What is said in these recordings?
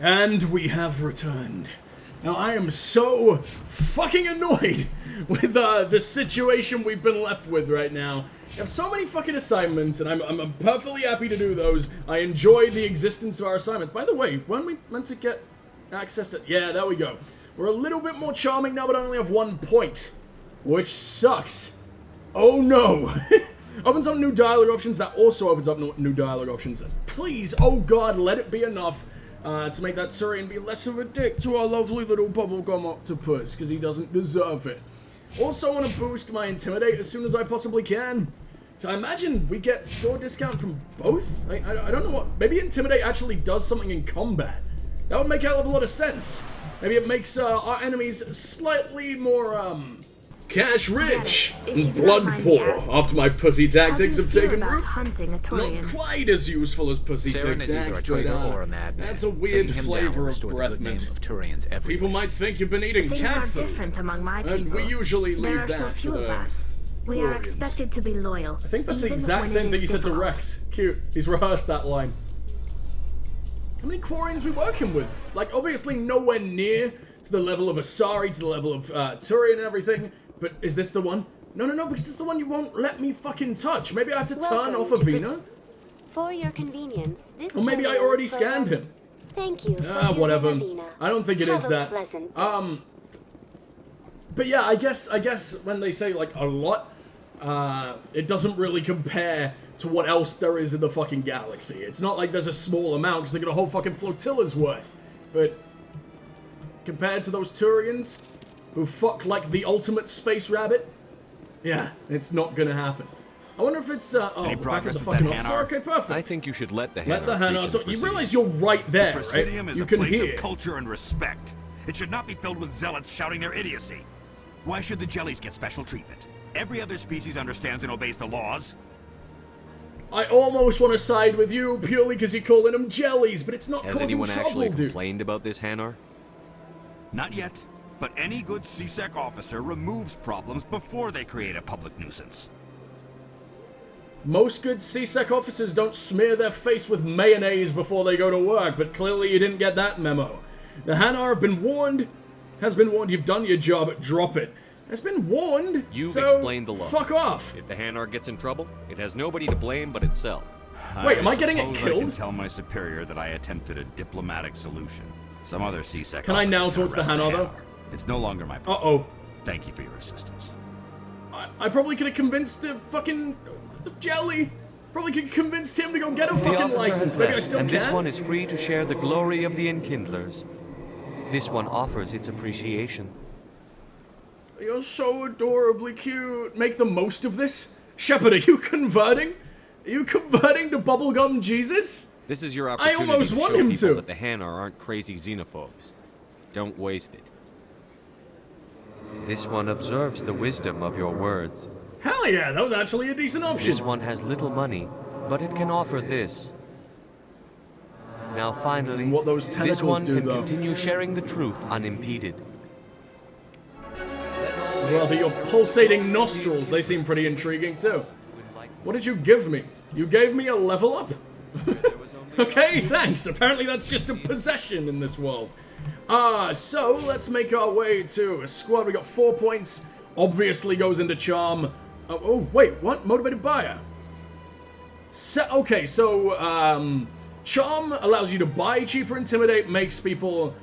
And we have returned. Now, I am so fucking annoyed with the situation we've been left with right now. We have so many fucking assignments, and I'm perfectly happy to do those. I enjoy the existence of our assignments. By the way, when we meant to get access to... Yeah, there we go. We're a little bit more charming now, but I only have 1 point, which sucks. Oh no. Opens up new dialogue options. That also opens up new dialogue options. Please, oh god, let it be enough to make that Turian be less of a dick to our lovely little bubblegum octopus, because he doesn't deserve it. Also want to boost my Intimidate as soon as I possibly can. So I imagine we get store discount from both? I don't know what... Maybe Intimidate actually does something in combat. That would make a hell of a lot of sense. Maybe it makes our enemies slightly more, cash rich and blood poor after my pussy tactics have taken root. Not quite as useful as pussy tactics, but that's a weird flavor of breathmint. People might think you've been eating cat food, and we usually leave that for the We are expected to be loyal. I think that's the exact same thing you said to Rex. Cute. He's rehearsed that line. How many Quarians we working with? Like, obviously nowhere near to the level of Asari, to the level of Turian and everything. But is this the one? No, because this is the one you won't let me fucking touch. Maybe I have to turn off Avina? For your convenience, this or maybe I already scanned him. Thank you for whatever. Avina. I don't think it is that. But yeah, I guess when they say like a lot, it doesn't really compare to what else there is in the fucking galaxy. It's not like there's a small amount, because they got a whole fucking flotilla's worth. But compared to those Turians who fuck like the ultimate space rabbit, yeah, it's not gonna happen. I wonder if it's, Any progress back at the with fucking that officer. Hanar? Okay, perfect. I think you should let the Hanar Let the Hanar talk. You realize you're right there, the right? Presidium is You a can place hear. of culture and respect. It should not be filled with zealots shouting their idiocy. Why should the jellies get special treatment? Every other species understands and obeys the laws. I almost want to side with you purely because you're calling them jellies, but it's not Has causing anyone trouble, actually dude. complained about this, Hanar? Not yet, but any good CSEC officer removes problems before they create a public nuisance. Most good CSEC officers don't smear their face with mayonnaise before they go to work, but clearly you didn't get that memo. The Hanar have been warned. Has been warned. You've done your job. Drop it. Has been warned. You've so explained the law. Fuck off. If the Hanar gets in trouble, it has nobody to blame but itself. Wait, am I getting it suppose killed? I can tell my superior that I attempted a diplomatic solution. Some other CSEC Can I now officer talk to the arrest Hanar, though? It's no longer my problem. Uh-oh. Thank you for your assistance. I probably could have convinced the fucking... the jelly. Probably could have convinced him to go get a The fucking officer license. has Maybe I left, still and can. this one is free to share the glory of the enkindlers. This one offers its appreciation. You're so adorably cute. Make the most of this. Shepard, are you converting? Are you converting to bubblegum Jesus? This is your opportunity almost to want show him people to. that the Hanar aren't crazy xenophobes. Don't waste it. This one observes the wisdom of your words. Hell yeah, that was actually a decent option. This one has little money, but it can offer this. Now finally, What those this tentacles one do, can though. continue sharing the truth unimpeded. Rather, your pulsating nostrils, they seem pretty intriguing too. What did you give me? You gave me a level up? Okay, thanks. Apparently that's just a possession in this world. So let's make our way to a squad. We got 4 points. Obviously goes into charm. Oh, wait, what? Motivated buyer. Okay, so, charm allows you to buy cheaper. Intimidate makes people,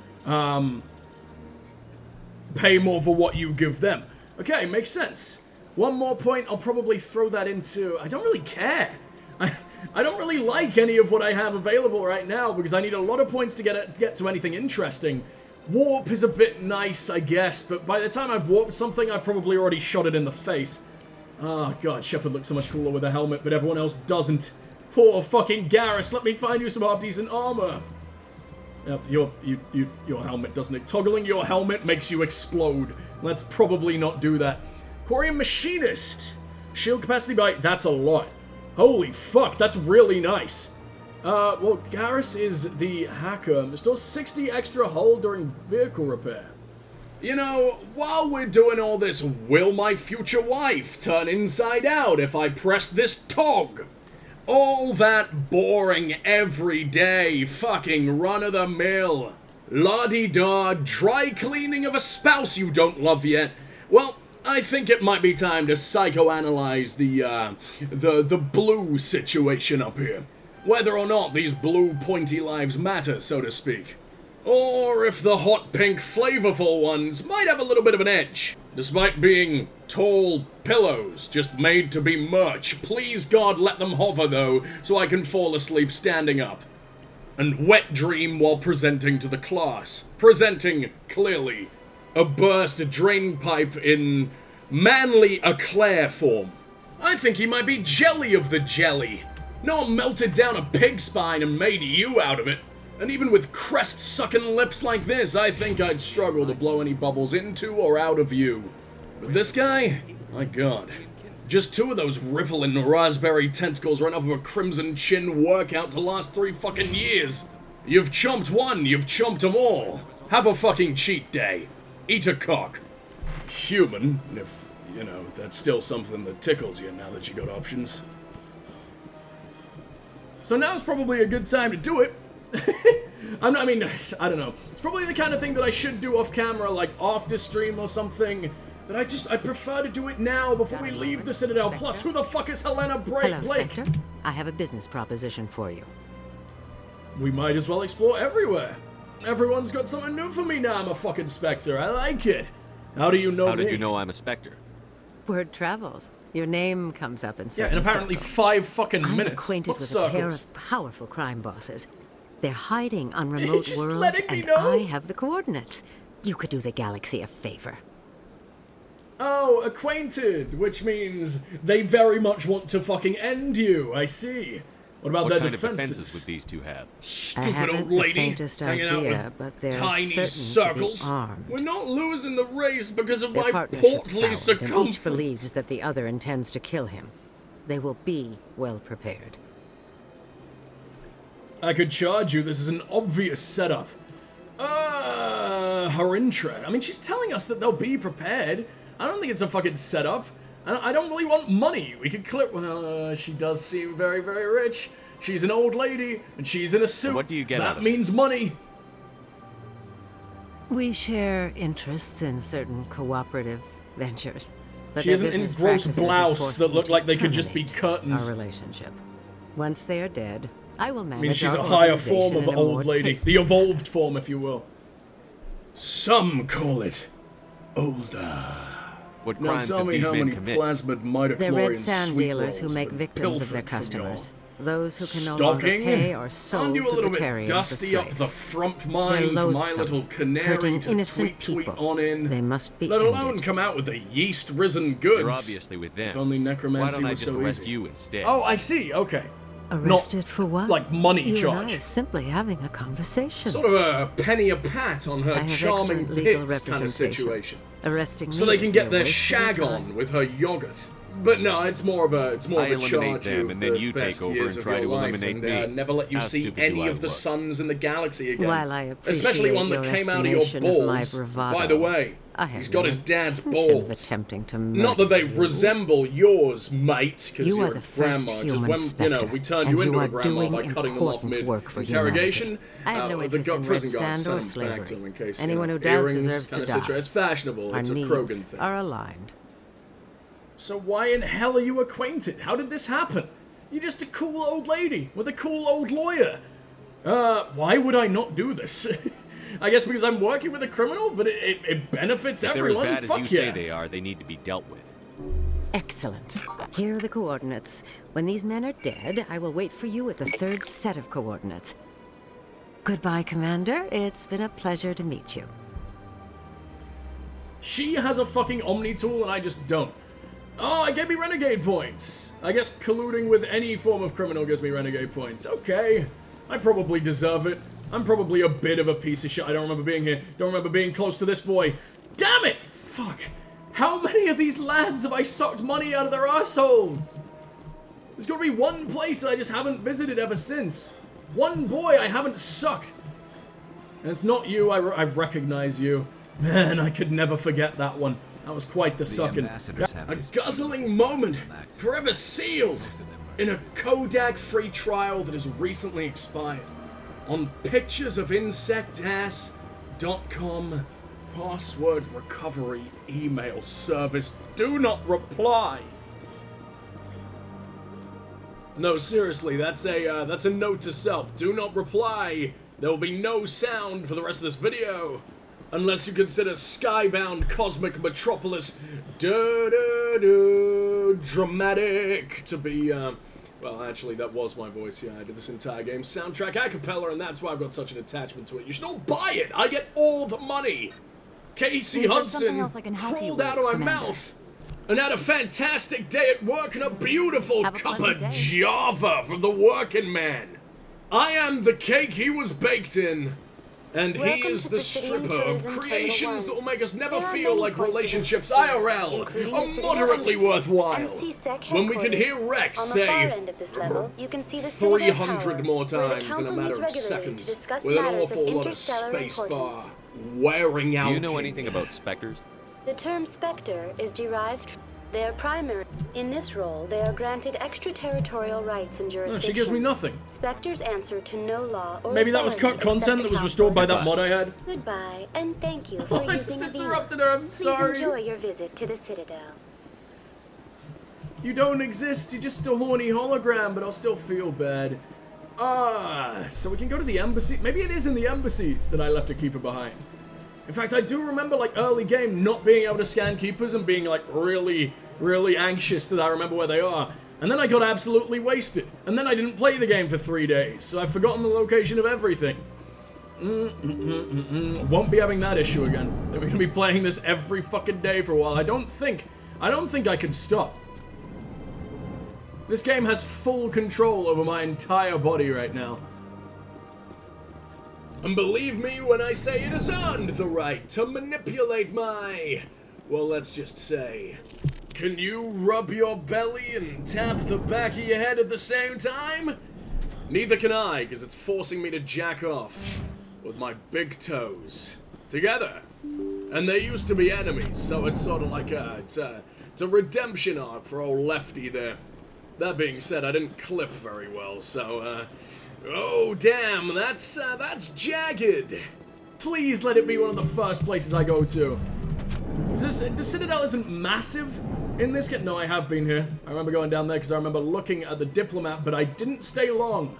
pay more for what you give them. Okay, makes sense. One more point, I'll probably throw that into... I don't really care. I don't really like any of what I have available right now because I need a lot of points to get to anything interesting. Warp is a bit nice, I guess, but by the time I've warped something, I've probably already shot it in the face. Oh god, Shepard looks so much cooler with a helmet, but everyone else doesn't. Poor fucking Garrus, let me find you some half-decent armor. Yep, your helmet doesn't it? Toggling your helmet makes you explode. Let's probably not do that. Quarian Machinist. Shield capacity by... That's a lot. Holy fuck, that's really nice. Well, Garrus is the hacker. Restores 60 extra hull during vehicle repair. You know, while we're doing all this, will my future wife turn inside out if I press this tog? All that boring, everyday, fucking run-of-the-mill, la-di-da, dry cleaning of a spouse you don't love yet. Well, I think it might be time to psychoanalyze the blue situation up here. Whether or not these blue pointy lives matter, so to speak. Or if the hot pink flavorful ones might have a little bit of an edge. Despite being tall pillows, just made to be merch. Please God let them hover though, so I can fall asleep standing up. And wet dream while presenting to the class. Presenting, clearly, a burst drain pipe in manly eclair form. I think he might be jelly of the jelly. No one melted down a pig spine and made you out of it. And even with crest-sucking lips like this, I think I'd struggle to blow any bubbles into or out of you. But this guy? My God. Just 2 of those rippling raspberry tentacles run off of a crimson chin workout to last 3 fucking years. You've chomped one, you've chomped them all. Have a fucking cheat day. Eat a cock. Human, if, you know, that's still something that tickles you now that you got options. So now's probably a good time to do it. I don't know. It's probably the kind of thing that I should do off camera, like after stream or something. But I prefer to do it now before we leave the Citadel. Spectre? Plus, who the fuck is Helena Hello, Blake? Spectre. I have a business proposition for you. We might as well explore everywhere. Everyone's got something new for me now. I'm a fucking Spectre. I like it. How do you know How me? did you know I'm a Spectre? Word travels. Your name comes up in Yeah, certain in apparently circles. 5 fucking I'm minutes. acquainted What with circles? a pair of powerful crime bosses. They're hiding on remote just worlds, letting me and know. I have the coordinates. You could do the galaxy a favor. Oh, acquainted, which means they very much want to fucking end you. I see. What about What their kind defenses? of defenses would these 2 have? I Stupid haven't old the lady faintest hanging out idea, with but they're tiny certain circles. to be armed. We're not losing the race because of Their my partnership's portly sound, and each circumference. believes that the other intends to kill him. They will be well prepared. I could charge you. This is an obvious setup. Her interest. I mean, she's telling us that they'll be prepared. I don't think it's a fucking setup. I don't really want money. We could clip. Well, she does seem very, very rich. She's an old lady, and she's in a suit. what do you get that out of means this? money. We share interests in certain cooperative ventures. But She their isn't in business gross practices have blouse forced that me look to like they could just be terminate curtains. Our relationship. Once they are dead, I will manage I mean, she's our a higher form organization of in a old more lady. tasteful The evolved form, if you will. Some call it older. What Now crimes tell did me these how men many commit? plasmid mitochondrial They're red sand sweet dealers who rolls make been victims of their pilfered from customers. y'all. Those who can no longer Stalking? pay are Aren't sold you a to little bit Batarians dusty as up the slaves. front They're mind, my loathsome, little canary hurting to innocent tweet people. on in? They must be Let alone ended. come out with the yeast-risen goods. You're obviously with them. If only necromancy Why don't I was just so arrest easy. you instead? Oh, I see. Okay. Arrested for what? like money you charge. and I are simply having a conversation. Sort of a penny a pat on her I have charming excellent legal pits kind of representation. situation. Arresting So me they can would get be a their waste of shag time. on with her yogurt. But no, it's more of a I eliminate charge them, you and then the you take best over years and of try your to life eliminate and, me. never let you How see stupid do any I of the look? suns in the galaxy again. While I Especially appreciate one that your came out of your estimation of my balls. bravado, By the way, I have he's got no his dad's intention of balls. attempting to Not that they murder you. resemble yours, mate, because You you're are a the first grandma. human Just when, Spectre, we turned and you into you a are grandma doing by cutting them off important work for mid-interrogation. humanity. I have no The interest in prison red guards sand or sent them back to slavery. him in case, Anyone you who know, does earrings deserves to kind of die. situation. It's fashionable. Our It's a needs Krogan thing. are aligned. So why in hell are you acquainted? How did this happen? You're just a cool old lady with a cool old lawyer. Why would I not do this? I guess because I'm working with a criminal, but it benefits If they're everyone. as bad Fuck as you yeah. say they are, they need to be dealt with. Excellent. Here are the coordinates. When these men are dead, I will wait for you with the third set of coordinates. Goodbye, Commander. It's been a pleasure to meet you. She has a fucking Omni tool and I just don't. Oh, it gave me renegade points. I guess colluding with any form of criminal gives me renegade points. Okay. I probably deserve it. I'm probably a bit of a piece of shit. I don't remember being here. Don't remember being close to this boy. Damn it! Fuck. How many of these lads have I sucked money out of their assholes? There's gotta be one place that I just haven't visited ever since. One boy I haven't sucked. And it's not you, I recognize you. Man, I could never forget that one. That was quite the sucking. ambassadors have A this guzzling moment, forever sealed. Most of them in a Kodak free trial that has recently expired on picturesofInsectass.com password recovery email service. Do not reply. No, seriously, that's a note to self. Do not reply. There will be no sound for the rest of this video, unless you consider Skybound Cosmic Metropolis dramatic to be, well, actually, that was my voice. Yeah, I did this entire game soundtrack a cappella, and that's why I've got such an attachment to it. You should all buy it. I get all the money. Casey Hudson crawled out of my mouth and had a fantastic day at work and a beautiful cup of Java from the working man. I am the cake he was baked in, and he is the stripper of creations that will make us never feel like relationships IRL are moderately worthwhile. When we can hear Rex say 300 more times in a matter of seconds with an awful lot of spacebar wearing out. Do you know anything about specters? The term specter is derived. They are primary. In this role, they are granted extraterritorial rights and jurisdictions. No, she gives me nothing. Specters answer to no law or maybe that was cut content that was restored by that mod I had. Goodbye, and thank you for I using just interrupted her, I'm sorry. Please enjoy your visit to the Citadel. You don't exist, you're just a horny hologram, but I'll still feel bad. So we can go to the embassy. Maybe it is in the embassies that I left a keeper behind. In fact, I do remember, like, early game not being able to scan keepers and being, like, really anxious that I remember where they are. And then I got absolutely wasted. And then I didn't play the game for 3 days, so I've forgotten the location of everything. Won't be having that issue again. We're gonna be playing this every fucking day for a while. I don't think I can stop. This game has full control over my entire body right now. And believe me when I say it has earned the right to manipulate my, well, let's just say, can you rub your belly and tap the back of your head at the same time? Neither can I, because it's forcing me to jack off with my big toes together. And they used to be enemies, so it's sort of like it's a redemption arc for old Lefty there. That being said, I didn't clip very well, so, oh, damn, that's jagged. Please let it be one of the first places I go to. The Citadel isn't massive in this game. No, I have been here. I remember going down there because I remember looking at the diplomat, but I didn't stay long.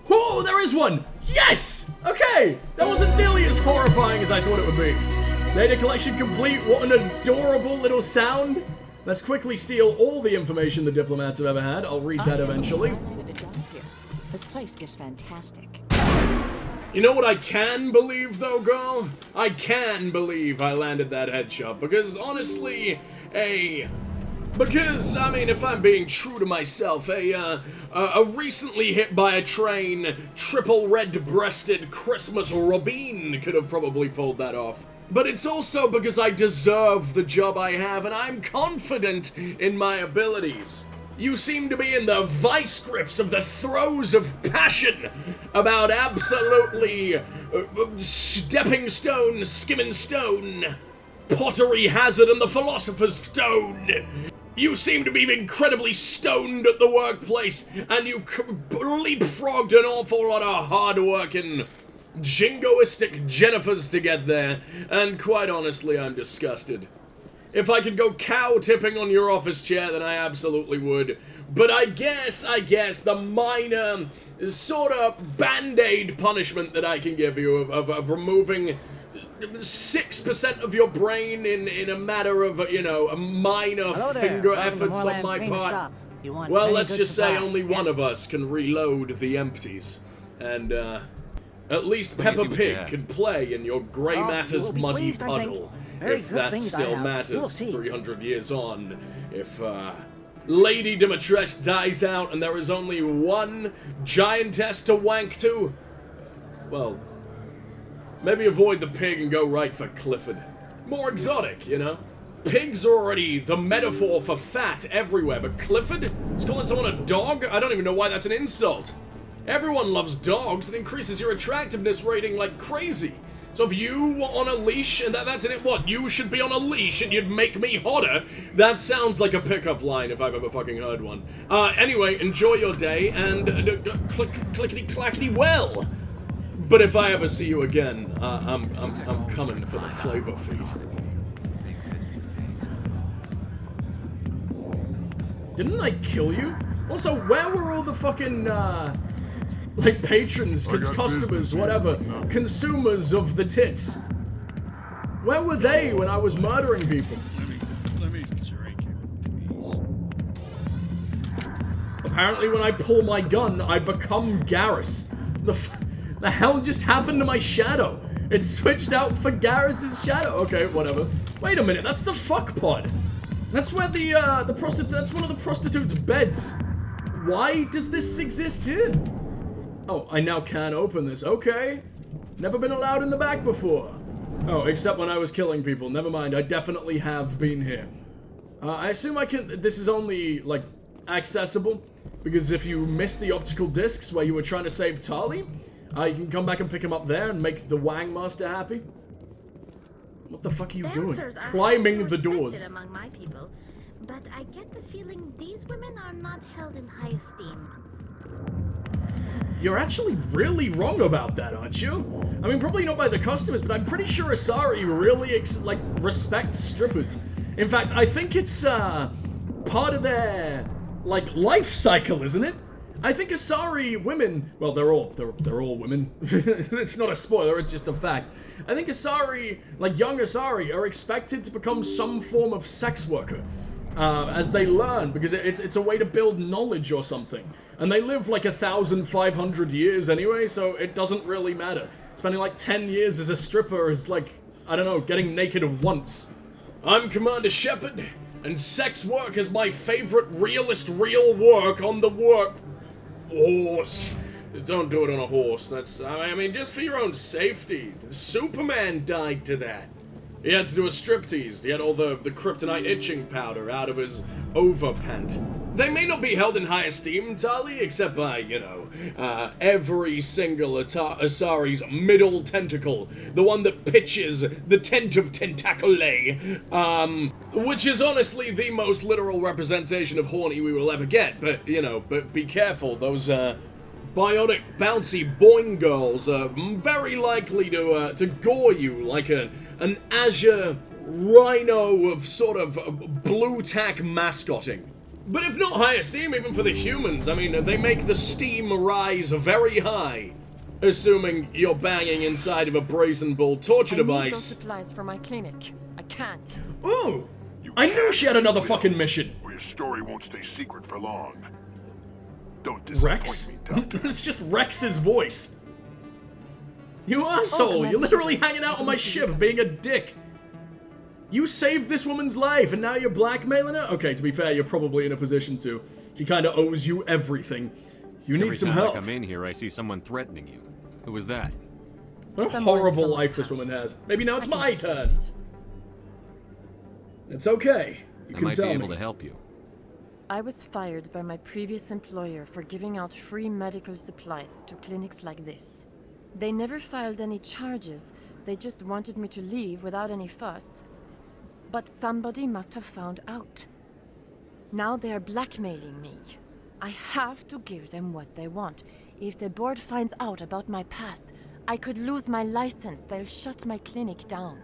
Oh, there is one! Yes! Okay! That wasn't nearly as horrifying as I thought it would be. Data collection complete. What an adorable little sound. Let's quickly steal all the information the diplomats have ever had. I'll read that eventually. This place is fantastic. You know what I can believe, though, girl? I can believe I landed that headshot, because honestly, because, I mean, if I'm being true to myself, a recently hit by a train, triple red-breasted Christmas robin could have probably pulled that off. But it's also because I deserve the job I have, and I'm confident in my abilities. You seem to be in the vice grips of the throes of passion about absolutely stepping stone, skimming stone, pottery hazard, and the philosopher's stone. You seem to be incredibly stoned at the workplace, and you leapfrogged an awful lot of hard-working, jingoistic Jennifers to get there, and quite honestly, I'm disgusted. If I could go cow tipping on your office chair, then I absolutely would. But I guess the minor sort of band-aid punishment that I can give you of removing 6% of your brain in a matter of, you know, a minor finger efforts on my part. Well, let's just say only one of us can reload the empties. And, at least Peppa Pig can play in your Grey Matter's muddy puddle. If that still matters 300 years on. If, Lady Dimitrescu dies out and there is only one giantess to wank to, well, maybe avoid the pig and go right for Clifford. More exotic, you know? Pigs are already the metaphor for fat everywhere, but Clifford? Is calling someone a dog? I don't even know why that's an insult. Everyone loves dogs. It increases your attractiveness rating like crazy. So if you were on a leash, and that's in it, what? You should be on a leash and you'd make me hotter? That sounds like a pickup line if I've ever fucking heard one. Anyway, enjoy your day, and clickety-clackety well. But if I ever see you again, I'm coming for the flavor feed. Didn't I kill you? Also, where were all the fucking, like, patrons, customers, whatever, consumers of the tits? Where were they when I was murdering people? Let me drink it, please. Apparently when I pull my gun, I become Garrus. The hell just happened to my shadow? It switched out for Garrus's shadow. Okay, whatever. Wait a minute, that's the fuck pod. That's where that's one of the prostitutes' beds. Why does this exist here? Oh, I now can open this. Okay. Never been allowed in the back before. Oh, except when I was killing people. Never mind, I definitely have been here. I assume I can... This is only, like, accessible. Because if you missed the optical discs where you were trying to save Tali, you can come back and pick him up there and make the Wang Master happy. What the fuck are you doing? Climbing the doors. Among my people, but I get the feeling these women are not held in high esteem. You're actually really wrong about that, aren't you? I mean, probably not by the customers, but I'm pretty sure Asari really, like, respects strippers. In fact, I think it's, part of their, like, life cycle, isn't it? I think Asari women, well, they're all women. It's not a spoiler, it's just a fact. I think Asari, like young Asari, are expected to become some form of sex worker as they learn, because it's a way to build knowledge or something. And they live like 1,500 years anyway, so it doesn't really matter. Spending like 10 years as a stripper is like, I don't know, getting naked once. I'm Commander Shepard, and sex work is my favorite realist real work on the work horse. Don't do it on a horse. That's, I mean, just for your own safety. Superman died to that. He had to do a striptease. He had all the kryptonite itching powder out of his overpant. They may not be held in high esteem, Tali, except by, you know, every single Asari's middle tentacle. The one that pitches the tent of tentacles. Which is honestly the most literal representation of horny we will ever get. But, you know, but be careful. Those, biotic, bouncy boing girls are very likely to gore you like an azure rhino of sort of blue tack mascotting. But if not high esteem even for the humans, I mean, they make the steam rise very high. Assuming you're banging inside of a brazen bull torture device. I need those supplies for my clinic. I can't. Ooh! I knew she had another fucking mission. Or your story won't stay secret for long. Don't disappoint Rex? me, Doctor. It's just Rex's voice. You asshole! You're literally hanging out on my ship, being a dick. You saved this woman's life, and now you're blackmailing her? Okay, to be fair, you're probably in a position to. She kinda owes you everything. You need some help. Every time I come in here, I see someone threatening you. Who was that? What a horrible life this woman has. Maybe now it's my turn. It's okay. You can tell me. I might be able to help you. I was fired by my previous employer for giving out free medical supplies to clinics like this. They never filed any charges. They just wanted me to leave without any fuss. But somebody must have found out. Now they are blackmailing me. I have to give them what they want. If the board finds out about my past, I could lose my license. They'll shut my clinic down.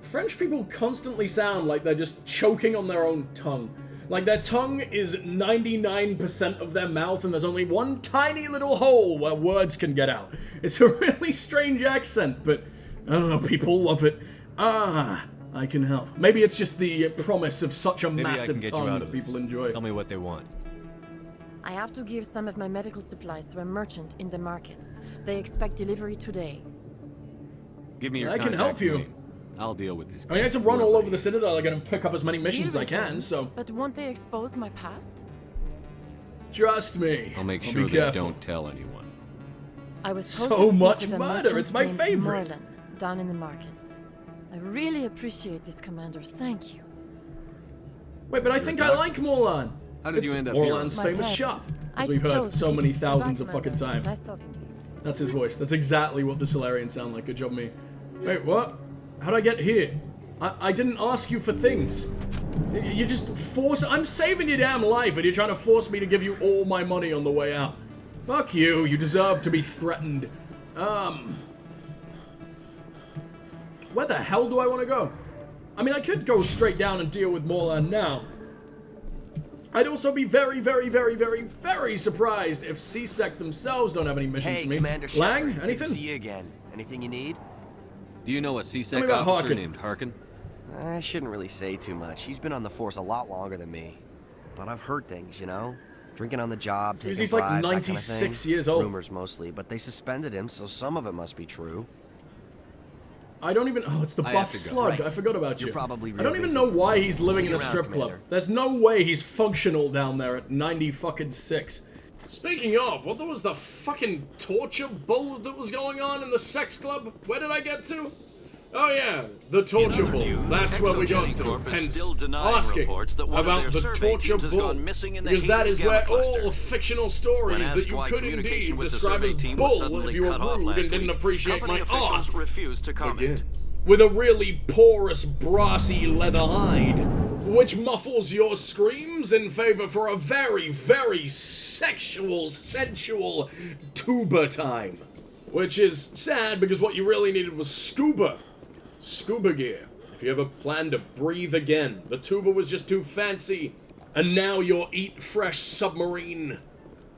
French people constantly sound like they're just choking on their own tongue. Like their tongue is 99% of their mouth and there's only one tiny little hole where words can get out. It's a really strange accent, but I don't know, people love it. I can help. Maybe it's just the promise of such a massive tongue that people enjoy. Tell me what they want. I have to give some of my medical supplies to a merchant in the markets. They expect delivery today. Give me your I can help you. name. I'll deal with this. I mean, I have to run all over the Citadel again and pick up as many missions as I can, so... But won't they expose my past? Trust me. I'll make sure they don't tell anyone. I was told So to much speak with a murder, merchant it's my named favorite. Merlin, down in the markets. I really appreciate this, Commander. Thank you. Wait, but I think I like Morlan. How did you end up Morlan's here? famous My pet. shop, I as we've heard chose so to many keep thousands of the fucking Commander. times. Nice talking to you. That's his voice. That's exactly what the Solarians sound like. Good job, me. Wait, what? How'd I get here? I didn't ask you for things. You just force- I'm saving your damn life and you're trying to force me to give you all my money on the way out. Fuck you. You deserve to be threatened. Where the hell do I want to go? I mean, I could go straight down and deal with Morland now. I'd also be very, very, very, very, very surprised if C-Sec themselves don't have any missions for me. Commander Lang, Shepard, anything? good to see you again. Anything you need? Do you know a C-Sec about officer Harkin. named Harkin? I shouldn't really say too much. He's been on the force a lot longer than me. But I've heard things, you know? Drinking on the job, taking He's bribes, like that 96 kind of thing. years old. Rumors mostly, but they suspended him, so some of it must be true. I don't even- oh, it's the I buff have to go. slug. Right. I forgot about you. You're probably I real don't even busy. know why he's living See in you a around, strip club. Commander. There's no way he's functional down there at 90-fucking-6. Speaking of, what was the fucking torture bull that was going on in the sex club? Where did I get to? Oh yeah, the torture bull. That's where we got to. Hence, asking about the torture bull. Because that is where all fictional stories that you could indeed describe as bull if you were rude and didn't appreciate my art begin. With a really porous, brassy leather hide, which muffles your screams in favor for a very, very sexual, sensual tuba time. Which is sad because what you really needed was scuba. Scuba gear. If you ever plan to breathe again, the tuba was just too fancy. And now your eat fresh submarine,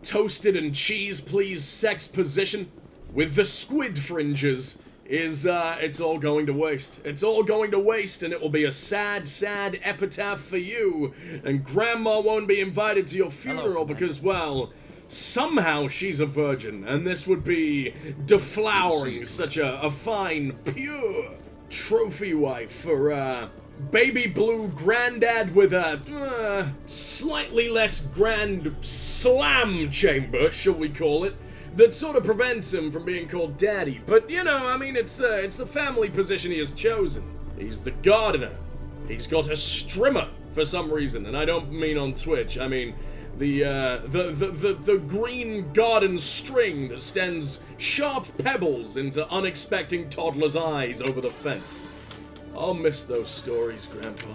toasted and cheese please sex position with the squid fringes is, it's all going to waste. It's all going to waste, and it will be a sad, sad epitaph for you. And Grandma won't be invited to your funeral because, well, somehow she's a virgin, and this would be deflowering such a fine, pure trophy wife for, baby blue granddad with a, slightly less grand slam chamber, shall we call it, that sort of prevents him from being called daddy. But, you know, I mean, it's the family position he has chosen. He's the gardener. He's got a strimmer for some reason, and I don't mean on Twitch. I mean the green garden string that sends sharp pebbles into unexpecting toddlers' eyes over the fence. I'll miss those stories, Grandpa.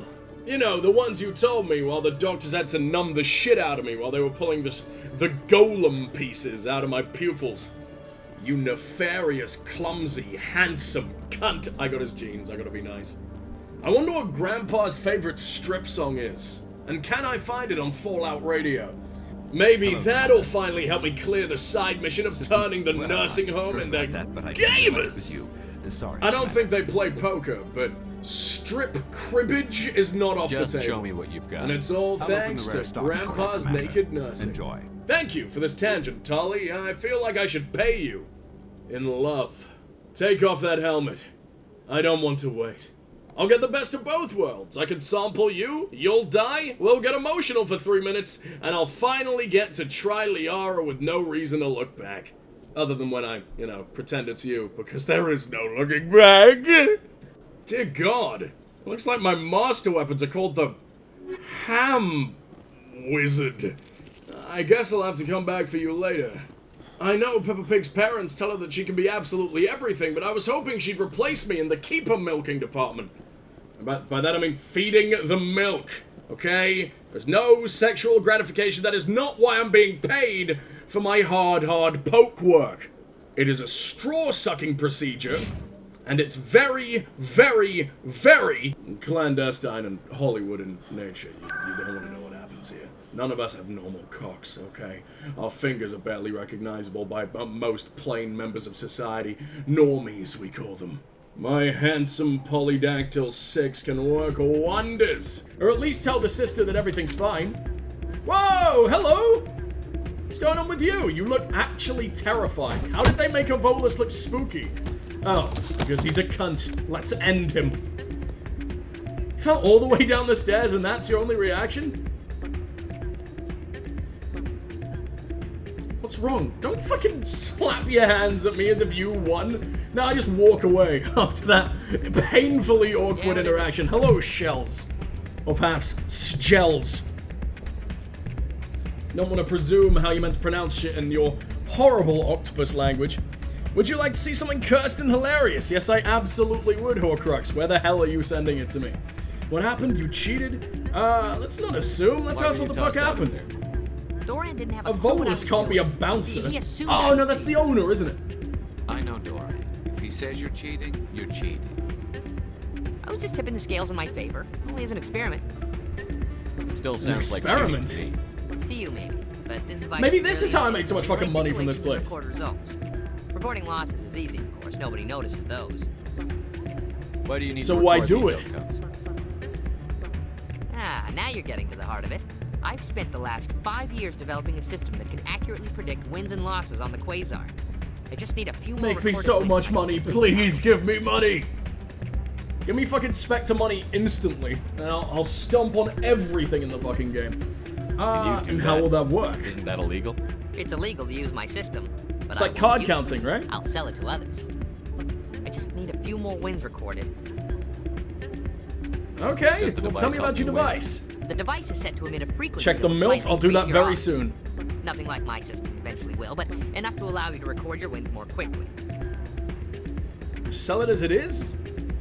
You know, the ones you told me while the doctors had to numb the shit out of me while they were pulling the golem pieces out of my pupils. You nefarious, clumsy, handsome cunt. I got his genes, I gotta be nice. I wonder what Grandpa's favorite strip song is. And can I find it on Fallout Radio? Maybe that'll finally help me clear the side mission of turning the nursing home into gamers! Sorry. I don't think they play poker, but strip cribbage is not off the table. Just show me what you've got. And it's all I'll open thanks the to rare stocks for you, Grandpa's Commander. naked nursing. Enjoy. Thank you for this tangent, Tolly. I feel like I should pay you. In love. Take off that helmet. I don't want to wait. I'll get the best of both worlds. I can sample you, you'll die, we'll get emotional for 3 minutes, and I'll finally get to try Liara with no reason to look back. Other than when I, you know, pretend it's you, because there is no looking back. Dear God. Looks like my master weapons are called the Ham Wizard. I guess I'll have to come back for you later. I know Peppa Pig's parents tell her that she can be absolutely everything, but I was hoping she'd replace me in the keeper milking department. By that I mean feeding the milk, okay? There's no sexual gratification. That is not why I'm being paid for my hard poke work. It is a straw-sucking procedure, and it's very, very, very clandestine and Hollywood in nature. You don't want to know what happens here. None of us have normal cocks, okay? Our fingers are barely recognizable by most plain members of society. Normies, we call them. My handsome polydactyl 6 can work wonders. Or at least tell the sister that everything's fine. Whoa, hello? What's going on with you? You look actually terrifying. How did they make Evolus look spooky? Oh, because he's a cunt. Let's end him. You fell all the way down the stairs and that's your only reaction? What's wrong? Don't fucking slap your hands at me as if you won. Now I just walk away after that painfully awkward interaction. Hello, shells. Or perhaps sgells. Don't want to presume how you meant to pronounce shit in your horrible octopus language. Would you like to see something cursed and hilarious? Yes, I absolutely would, Horcrux. Where the hell are you sending it to me? What happened? You cheated? Let's not assume. Let's ask what the fuck happened. Dorian didn't have A Volus can't be a bouncer. Oh, no, that's the owner, isn't it? I know Dorian. If he says you're cheating, you're cheating. I was just tipping the scales in my favor. Only as an experiment. It still sounds like experiment. cheating to me. To you, maybe. But this advice Maybe this is how I make so much fucking money from this place. Record results. Recording losses is easy, of course. Nobody notices those. Why do you need so to why record do these it? outcomes? Ah, now you're getting to the heart of it. I've spent the last 5 years developing a system that can accurately predict wins and losses on the quasar. I just need a few more. Make me so much money, please give me money. Give me fucking Spectre money instantly, and I'll stomp on everything in the fucking game. And how will that work? Isn't that illegal? It's illegal to use my system. But It's like card counting, right? I'll sell it to others. I just need a few more wins recorded. Okay, well, tell me about your device. The device is set to emit a frequency. Check the MILF, I'll do that very soon. Nothing like my system eventually will, but enough to allow you to record your wins more quickly. Sell it as it is?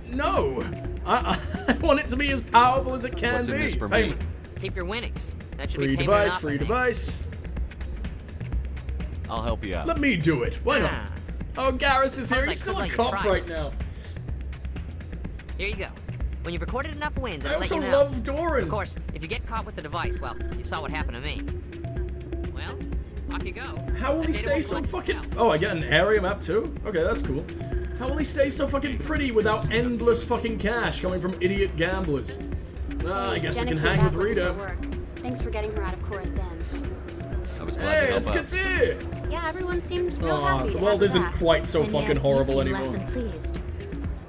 No. I want it to be as powerful as it can What's be. in this for Payment. me? Keep your winnings. That should Free be device, free device. I'll help you out. Let me do it. Why not? Oh, Garrus is here. He's Sounds still a like cop you're right now. Here you go. When you've recorded enough wins, I'll let also you know. love Doran. Of course, if you get caught with the device, well, you saw what happened to me. Well, off you go. How will he stay so fucking... Oh, I get an area map too? Okay, that's cool. How will he stay so fucking pretty without endless fucking cash coming from idiot gamblers? I guess we can hang with Rita. Thanks for getting her out of Cora's den. I was glad to help it's good to hear. Yeah, everyone seems real happy to the have world her isn't back. quite so fucking horrible anymore. Less than pleased.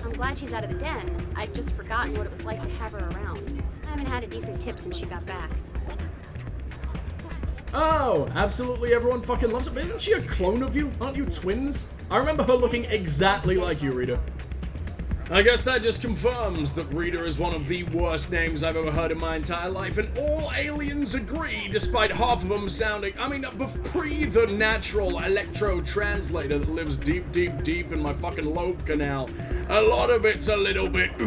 I'm glad she's out of the den. I'd just forgotten what it was like to have her around. I haven't had a decent tip since she got back. Oh, absolutely everyone fucking loves her. Isn't she a clone of you? Aren't you twins? I remember her looking exactly like you, Rita. I guess that just confirms that Rita is one of the worst names I've ever heard in my entire life, and all aliens agree, despite half of them sounding, I mean, pre the natural electro-translator that lives deep, deep, deep in my fucking lobe canal. A lot of it's a little bit, but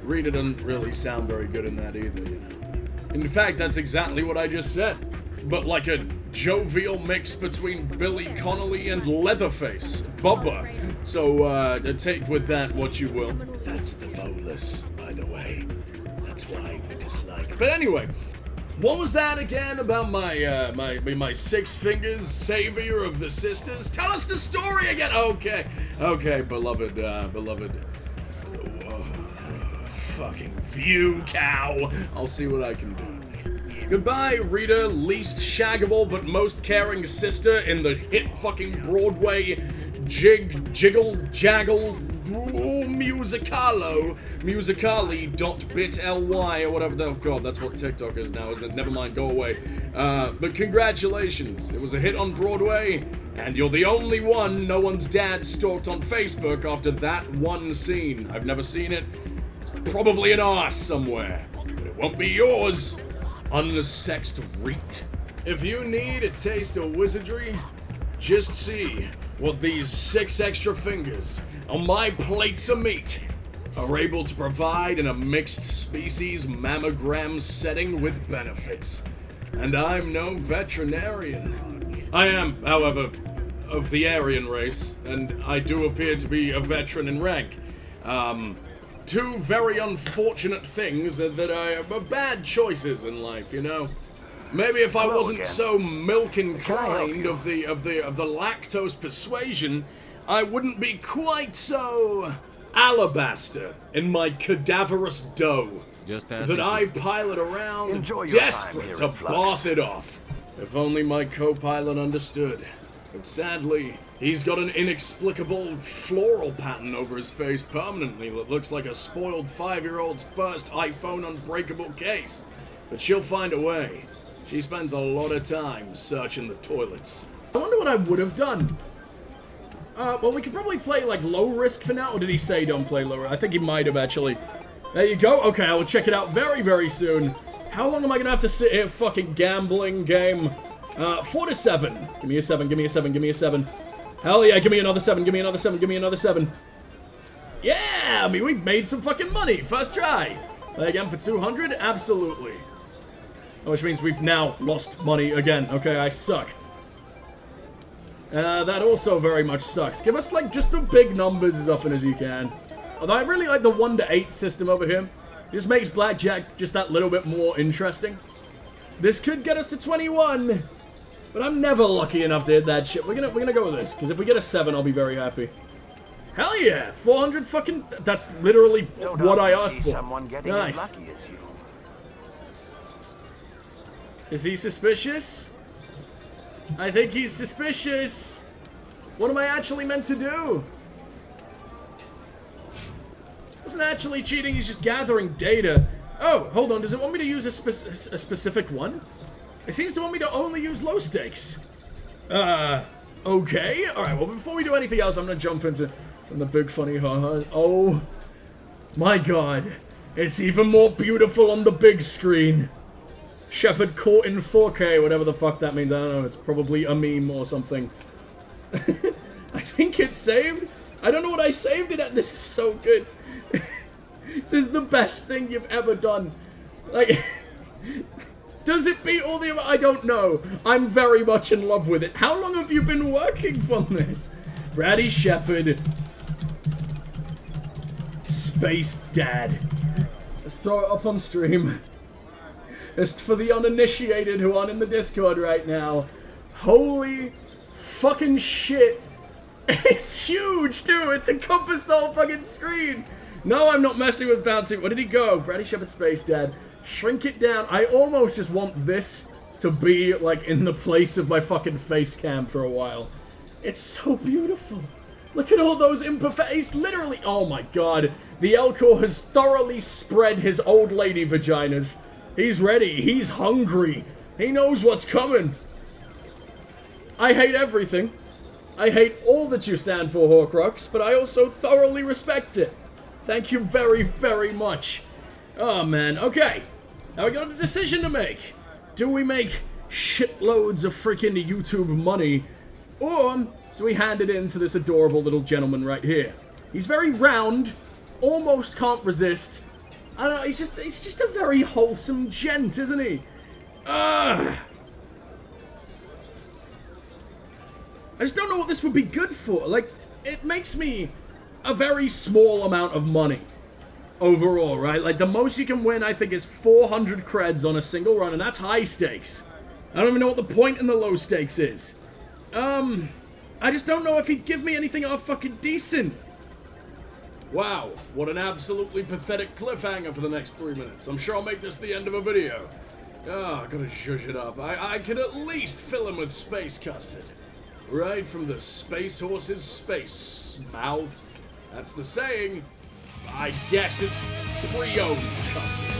Rita doesn't really sound very good in that either, you know. In fact, that's exactly what I just said, but like a jovial mix between Billy Connolly and Leatherface, Bubba. So, take with that what you will. That's the Volus, by the way. That's why we dislike. But anyway, what was that again about my, my 6 fingers, savior of the sisters? Tell us the story again! Okay, beloved, fucking view cow. I'll see what I can do. Goodbye, Rita, least shaggable but most caring sister in the hit fucking Broadway jiggle jaggle musicali.bit.ly or whatever. Oh god, that's what TikTok is now, isn't it? Never mind, go away. But congratulations, it was a hit on Broadway, and you're the only one no one's dad stalked on Facebook after that one scene. I've never seen it. It's probably an arse somewhere, but it won't be yours. Unsexed reet. If you need a taste of wizardry, just see what these 6 extra fingers on my plates of meat are able to provide in a mixed species mammogram setting with benefits. And I'm no veterinarian. I am, however, of the Aryan race, and I do appear to be a veteran in rank. 2 very unfortunate things that are bad choices in life, you know. Maybe if I wasn't so milk inclined of the lactose persuasion, I wouldn't be quite so alabaster in my cadaverous dough that I pilot around desperate to bath it off. If only my co-pilot understood. But sadly, he's got an inexplicable floral pattern over his face permanently that looks like a spoiled 5-year-old's first iPhone unbreakable case. But she'll find a way. She spends a lot of time searching the toilets. I wonder what I would have done. Well, we could probably play, like, low risk for now, or did he say don't play low risk? I think he might have, actually. There you go. Okay, I will check it out very, very soon. How long am I gonna have to sit here fucking gambling game? 4 to 7. Give me a 7, give me a 7, give me a 7. Hell yeah, give me another 7, give me another 7, give me another 7. Yeah, I mean, we made some fucking money. First try. Play again for 200? Absolutely. Which means we've now lost money again. Okay, I suck. That also very much sucks. Give us, like, just the big numbers as often as you can. Although I really like the 1 to 8 system over here. It just makes blackjack just that little bit more interesting. This could get us to 21. But I'm never lucky enough to hit that shit. We're gonna go with this, because if we get a 7, I'll be very happy. Hell yeah! 400 fucking... That's literally what I asked for. Nice. Is he suspicious? I think he's suspicious. What am I actually meant to do? Wasn't actually cheating, he's just gathering data. Oh, hold on, does it want me to use a specific one? It seems to want me to only use low stakes. Okay. Alright, well, before we do anything else, I'm gonna jump into the big funny haha. Oh, my God. It's even more beautiful on the big screen. Shepherd caught in 4K, whatever the fuck that means. I don't know, it's probably a meme or something. I think it's saved. I don't know what I saved it at. This is so good. This is the best thing you've ever done. Like... Does it beat all the other? I don't know. I'm very much in love with it. How long have you been working on this? Brady Shepherd. Space Dad. Let's throw it up on stream. It's for the uninitiated who aren't in the Discord right now. Holy fucking shit. It's huge, too. It's encompassed the whole fucking screen. No, I'm not messing with bouncing. Where did he go? Brady Shepherd Space Dad. Shrink it down. I almost just want this to be, like, in the place of my fucking face cam for a while. It's so beautiful. Look at all those imperfections. Literally, oh my God. The Elcor has thoroughly spread his old lady vaginas. He's ready. He's hungry. He knows what's coming. I hate everything. I hate all that you stand for, Horcrux, but I also thoroughly respect it. Thank you very, very much. Oh, man. Okay. Now we got a decision to make. Do we make shitloads of freaking YouTube money, or do we hand it in to this adorable little gentleman right here? He's very round, almost can't resist. I don't know, he's just a very wholesome gent, isn't he? I just don't know what this would be good for. Like, it makes me a very small amount of money. Overall, right? Like, the most you can win, I think, is 400 creds on a single run, and that's high stakes. I don't even know what the point in the low stakes is. I just don't know if he'd give me anything off fucking decent. Wow, what an absolutely pathetic cliffhanger for the next 3 minutes. I'm sure I'll make this the end of a video. I gotta zhuzh it up. I could at least fill him with space custard. Right from the space horse's space mouth. That's the saying. I guess it's pre-owned custard.